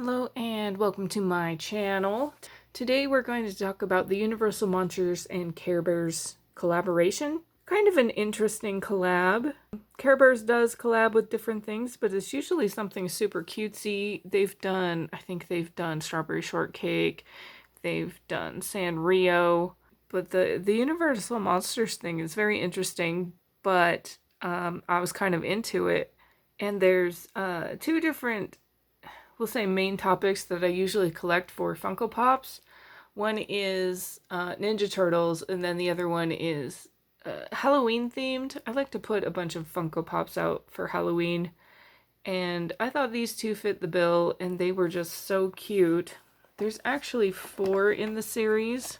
Hello and welcome to my channel. Today we're going to talk about the Universal Monsters and Care Bears collaboration. Kind of an interesting collab. Care Bears does collab with different things, but it's usually something super cutesy. I think they've done Strawberry Shortcake, they've done Sanrio, but the Universal Monsters thing is very interesting, but I was kind of into it. And there's two different, we'll say, main topics that I usually collect for Funko Pops. One is Ninja Turtles, and then the other one is Halloween themed. I like to put a bunch of Funko Pops out for Halloween, and I thought these two fit the bill, and they were just so cute. There's actually 4 in the series.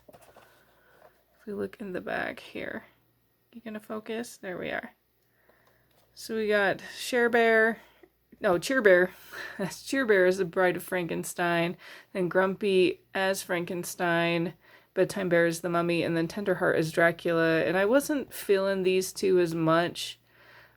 If we look in the back here, you gonna focus? There we are. So we got Cheer Bear. That's Cheer Bear as the Bride of Frankenstein, then Grumpy as Frankenstein, Bedtime Bear as the Mummy, and then Tenderheart as Dracula. And I wasn't feeling these two as much,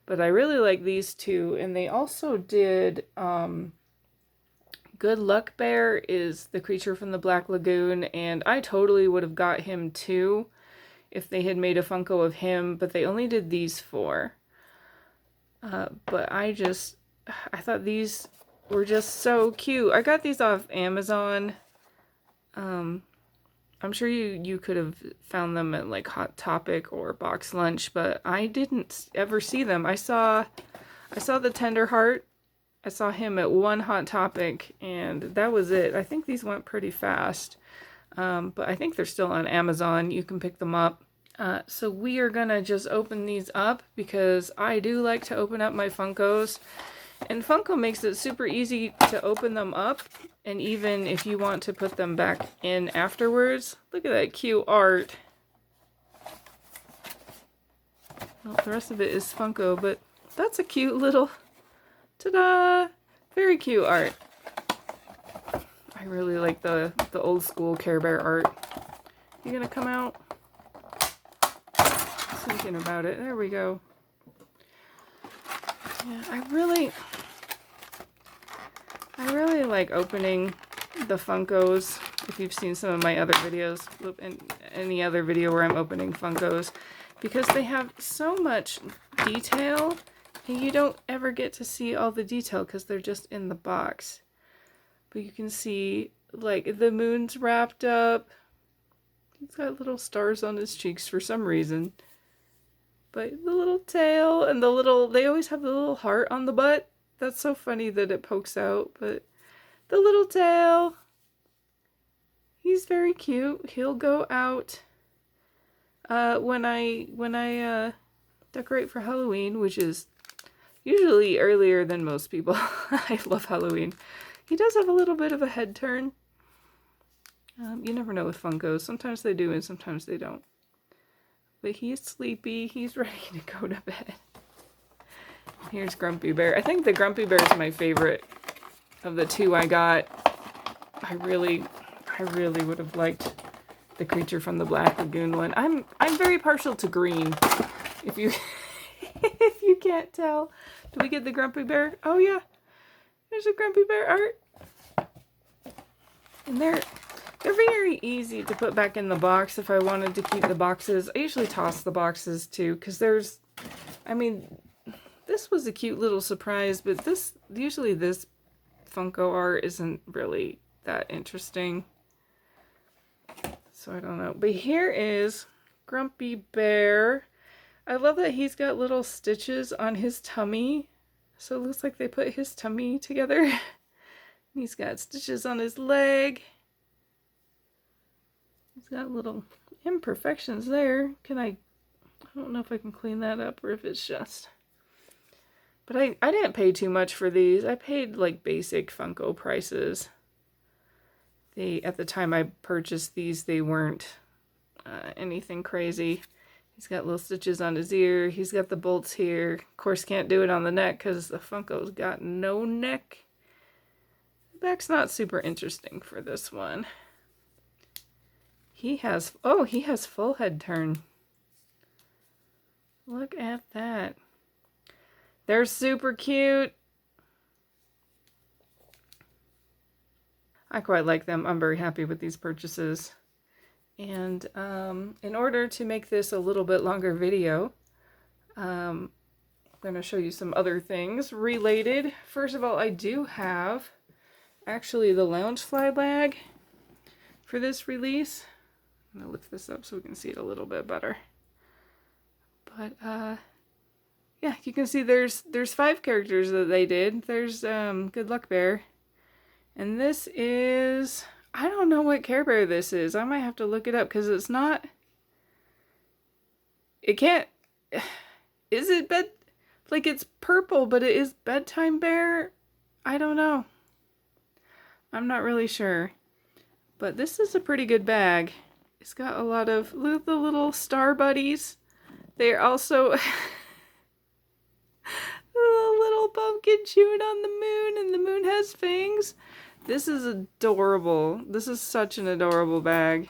but I really like these two. And they also did Good Luck Bear is the creature from the Black Lagoon, and I totally would have got him too if they had made a Funko of him, but they only did these 4. But I thought these were just so cute. I got these off Amazon. I'm sure you could have found them at like Hot Topic or Box Lunch, but I didn't ever see them. I saw the Tenderheart. I saw him at one Hot Topic, and that was it. I think these went pretty fast. But I think they're still on Amazon. You can pick them up. So we are gonna just open these up because I do like to open up my Funkos. And Funko makes it super easy to open them up, and even if you want to put them back in afterwards. Look at that cute art. Well, the rest of it is Funko, but that's a cute little, ta-da! Very cute art. I really like the old school Care Bear art. You gonna come out? Thinking about it. There we go. Yeah, I really like opening the Funkos. If you've seen some of my other videos, and any other video where I'm opening Funkos, because they have so much detail, and you don't ever get to see all the detail because they're just in the box. But you can see, like, the moon's wrapped up. He's got little stars on his cheeks for some reason. But the little tail and they always have the little heart on the butt. That's so funny that it pokes out, but the little tail, he's very cute. He'll go out when I decorate for Halloween, which is usually earlier than most people. I love Halloween. He does have a little bit of a head turn. You never know with Funkos. Sometimes they do and sometimes they don't. But he's sleepy. He's ready to go to bed. Here's Grumpy Bear. I think the Grumpy Bear is my favorite of the 2 I got. I really would have liked the creature from the Black Lagoon one. I'm very partial to green. If you if you can't tell. Do we get the Grumpy Bear? Oh yeah. There's a Grumpy Bear art. And they're very easy to put back in the box if I wanted to keep the boxes. I usually toss the boxes too, because this was a cute little surprise, but usually this Funko art isn't really that interesting. So I don't know. But here is Grumpy Bear. I love that he's got little stitches on his tummy. So it looks like they put his tummy together. He's got stitches on his leg. He's got little imperfections there. I don't know if I can clean that up or if it's just. But I didn't pay too much for these. I paid like basic Funko prices. At the time I purchased these, they weren't anything crazy. He's got little stitches on his ear. He's got the bolts here. Of course, can't do it on the neck because the Funko's got no neck. The back's not super interesting for this one. He has full head turn. Look at that. They're super cute. I quite like them. I'm very happy with these purchases. And in order to make this a little bit longer video, I'm going to show you some other things related. First of all, I do have actually the Loungefly bag for this release. I'm going to lift this up so we can see it a little bit better. But yeah, you can see there's 5 characters that they did. There's Good Luck Bear. And this is, I don't know what Care Bear this is. I might have to look it up because it's not, it can't, is it like it's purple, but it is Bedtime Bear? I don't know. I'm not really sure. But this is a pretty good bag. It's got a lot of, look at the little star buddies. They're also a little pumpkin chewing on the moon, and the moon has fangs. This is adorable. This is such an adorable bag.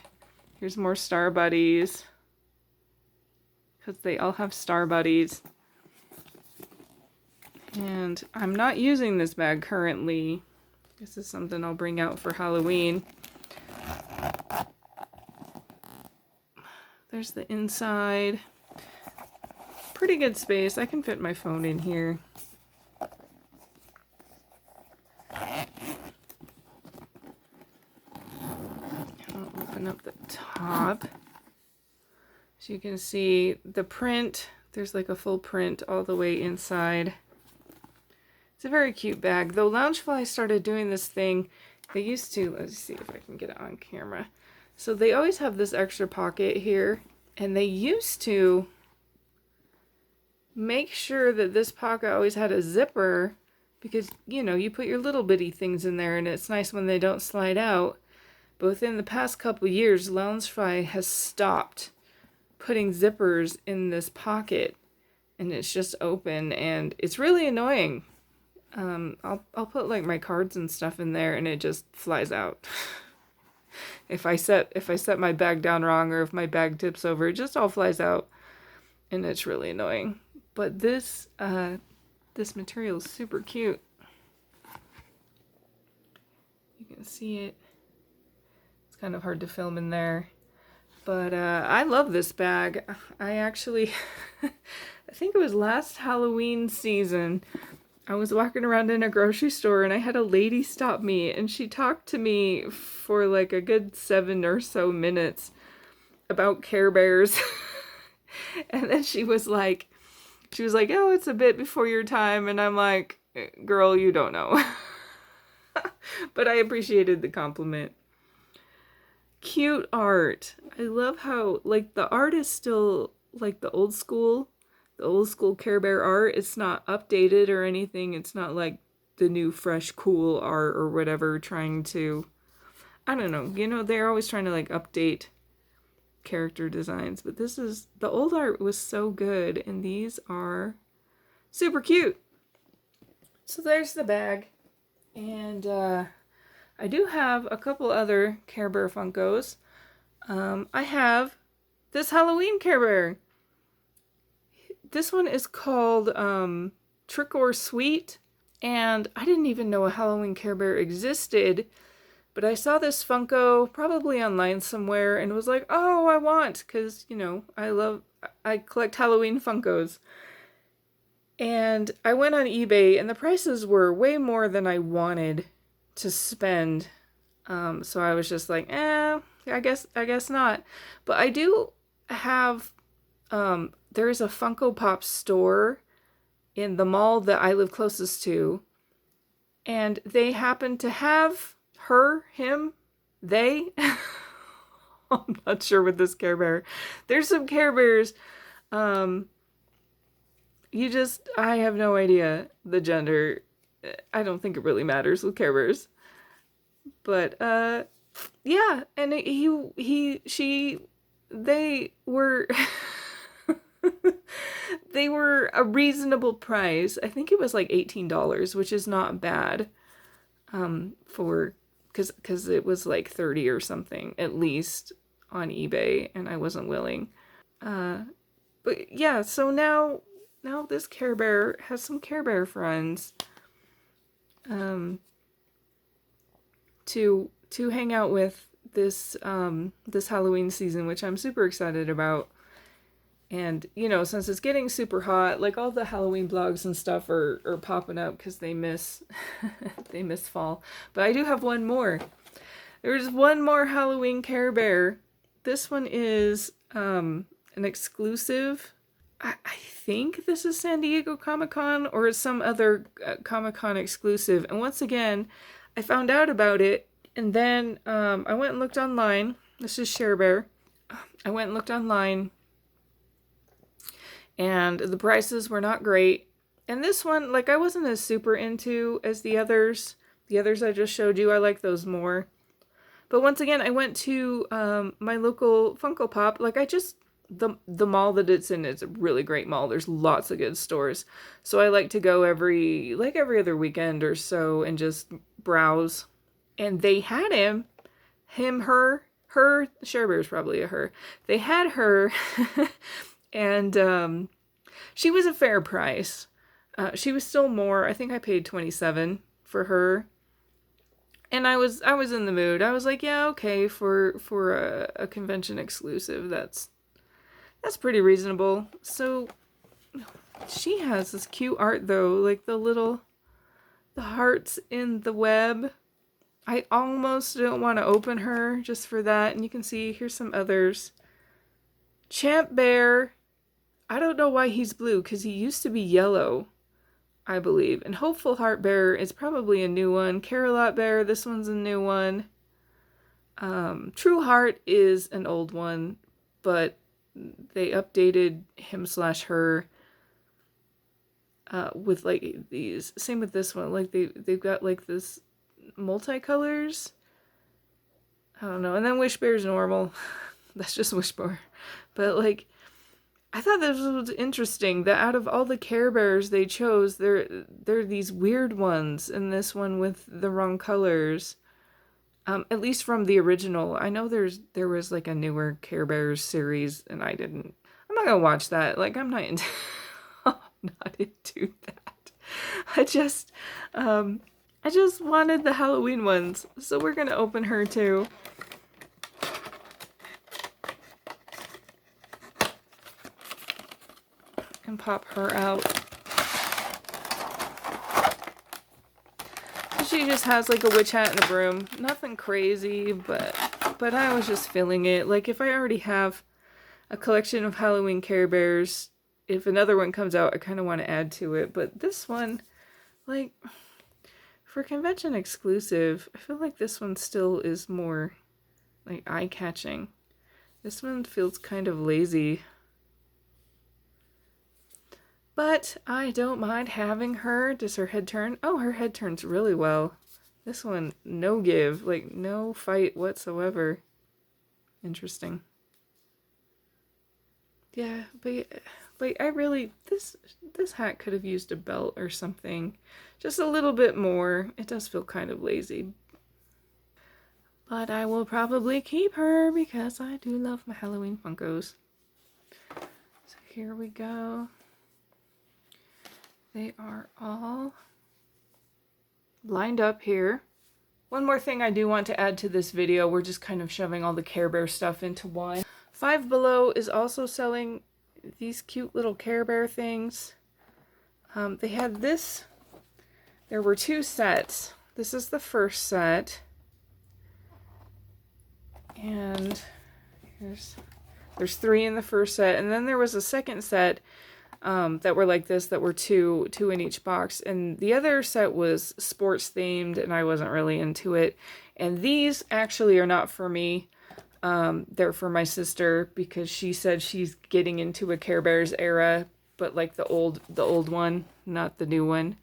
Here's more star buddies. Because they all have star buddies. And I'm not using this bag currently. This is something I'll bring out for Halloween. There's the inside. Pretty good space. I can fit my phone in here. I'll open up the top. So you can see the print. There's like a full print all the way inside. It's a very cute bag. Though Loungefly started doing this thing, they used to, let's see if I can get it on camera. So they always have this extra pocket here, and they used to make sure that this pocket always had a zipper because, you know, you put your little bitty things in there and it's nice when they don't slide out. But within the past couple years, Loungefly has stopped putting zippers in this pocket and it's just open and it's really annoying. I'll put like my cards and stuff in there and it just flies out. If I set my bag down wrong or if my bag tips over, it just all flies out and it's really annoying. But this material is super cute. You can see it. It's kind of hard to film in there. But I love this bag. I actually, I think it was last Halloween season, I was walking around in a grocery store and I had a lady stop me and she talked to me for like a good 7 or so minutes about Care Bears. And then she was like, oh, it's a bit before your time. And I'm like, girl, you don't know. But I appreciated the compliment. Cute art. I love how, like, the art is still, like, the old school Care Bear art. It's not updated or anything. It's not, like, the new, fresh, cool art or whatever trying to, I don't know. You know, they're always trying to, like, update character designs, but this is, the old art was so good and these are super cute. So there's the bag, and I do have a couple other Care Bear Funkos. I have this Halloween Care Bear. This one is called Trick or Sweet, and I didn't even know a Halloween Care Bear existed. But I saw this Funko probably online somewhere and was like, oh, I want, because, you know, I collect Halloween Funkos. And I went on eBay and the prices were way more than I wanted to spend. So I was just like, I guess not. But I do have, there is a Funko Pop store in the mall that I live closest to. And they happen to have her, him, they. I'm not sure with this Care Bear. There's some Care Bears. I have no idea the gender. I don't think it really matters with Care Bears. But, yeah. And they were, they were a reasonable price. I think it was like $18, which is not bad. Because it was like 30 or something at least on eBay and I wasn't willing. But yeah, so now this Care Bear has some Care Bear friends. to hang out with this this Halloween season, which I'm super excited about. And, you know, since it's getting super hot, like all the Halloween blogs and stuff are popping up because they miss they miss fall. But I do have one more. There's one more Halloween Care Bear. This one is an exclusive. I think this is San Diego Comic-Con or some other Comic-Con exclusive. And once again, I found out about it, and then I went and looked online. This is Care Bear. I went and looked online, and the prices were not great. And this one, like, I wasn't as super into as the others. The others I just showed you, I like those more. But once again, I went to my local Funko Pop. Like, the mall that it's in is a really great mall. There's lots of good stores. So I like to go every other weekend or so and just browse. And they had her, Care Bear's probably a her. They had her, and she was a fair price. She was still more. I think I paid $27 for her. And I was in the mood. I was like, yeah, okay, for a convention exclusive, that's pretty reasonable. So she has this cute art though, like the hearts in the web. I almost don't want to open her just for that. And you can see here's some others. Champ Bear. I don't know why he's blue because he used to be yellow, I believe. And Hopeful Heart Bear is probably a new one. Carolot Bear, this one's a new one. True Heart is an old one, but they updated him/her with like these. Same with this one. Like they've got like this multicolors. I don't know. And then Wish Bear's normal. That's just Wish Bear. But like, I thought this was interesting that out of all the Care Bears they chose, they're these weird ones, and this one with the wrong colors. At least from the original. I know there was like a newer Care Bears series, and I'm not gonna watch that. Like, I'm not into I'm not into that. I just wanted the Halloween ones, so we're gonna open her too. And pop her out. She just has like a witch hat and a broom. Nothing crazy, but I was just feeling it. Like, if I already have a collection of Halloween Care Bears, if another one comes out, I kind of want to add to it. But this one, like, for convention exclusive, I feel like this one still is more like eye-catching. This one feels kind of lazy. But I don't mind having her. Does her head turn? Oh, her head turns really well. This one, no give. Like, no fight whatsoever. Interesting. Yeah, but I really... This hat could have used a belt or something. Just a little bit more. It does feel kind of lazy. But I will probably keep her because I do love my Halloween Funkos. So here we go. They are all lined up here. One more thing I do want to add to this video. We're just kind of shoving all the Care Bear stuff into one. Five Below is also selling these cute little Care Bear things. They had this. There were two sets. This is the first set. And there's three in the first set. And then there was a second set that were like this, that were two in each box. And the other set was sports themed, and I wasn't really into it. And these actually are not for me. They're for my sister because she said she's getting into a Care Bears era, but like the old one, not the new one.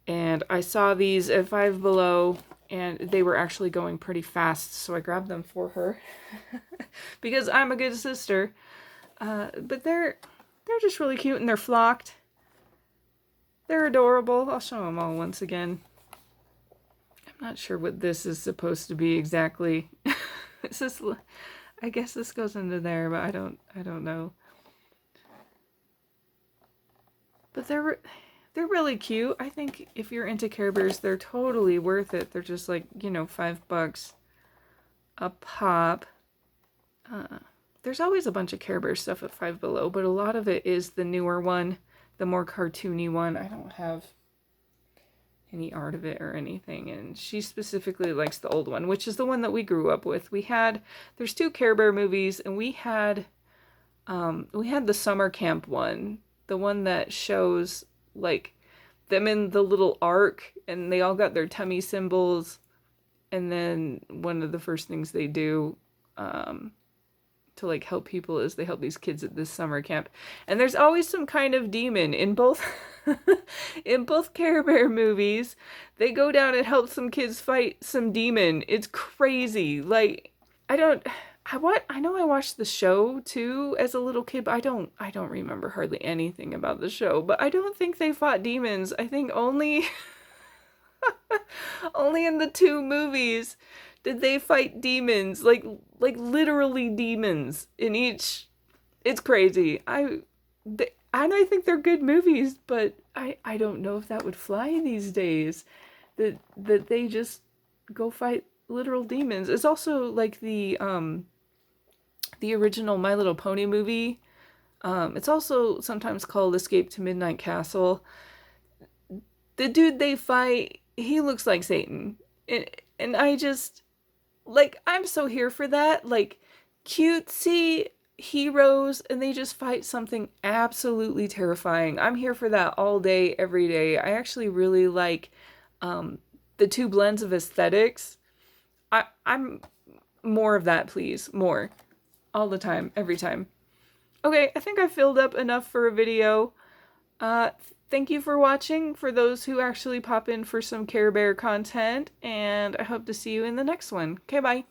And I saw these at Five Below, and they were actually going pretty fast, so I grabbed them for her because I'm a good sister. But they're just really cute, and they're flocked. They're adorable. I'll show them all once again. I'm not sure what this is supposed to be exactly. Is this, I guess this goes into there, but I don't know. But they're They're really cute. I think if you're into Care Bears, they're totally worth it. They're just like, you know, $5 a pop. There's always a bunch of Care Bear stuff at Five Below, but a lot of it is the newer one, the more cartoony one. I don't have any art of it or anything, and she specifically likes the old one, which is the one that we grew up with. There's 2 Care Bear movies, and we had the summer camp one, the one that shows like them in the little ark, and they all got their tummy symbols, and then one of the first things they do to like help people is they help these kids at this summer camp, and there's always some kind of demon in both in both Care Bear movies. They go down and help some kids fight some demon. It's crazy. Like, I know I watched the show too as a little kid, but I don't remember hardly anything about the show. But I don't think they fought demons. I think only only in the 2 movies did they fight demons, like literally demons in each. It's crazy. And I think they're good movies, but I don't know if that would fly these days. That they just go fight literal demons. It's also like the original My Little Pony movie. It's also sometimes called Escape to Midnight Castle. The dude they fight, he looks like Satan. And I just, like, I'm so here for that. Like, cutesy heroes, and they just fight something absolutely terrifying. I'm here for that all day, every day. I actually really like the 2 blends of aesthetics. I'm more of that, please. More. All the time. Every time. Okay, I think I filled up enough for a video. Thank you for watching, for those who actually pop in for some Care Bear content, and I hope to see you in the next one. Okay, bye.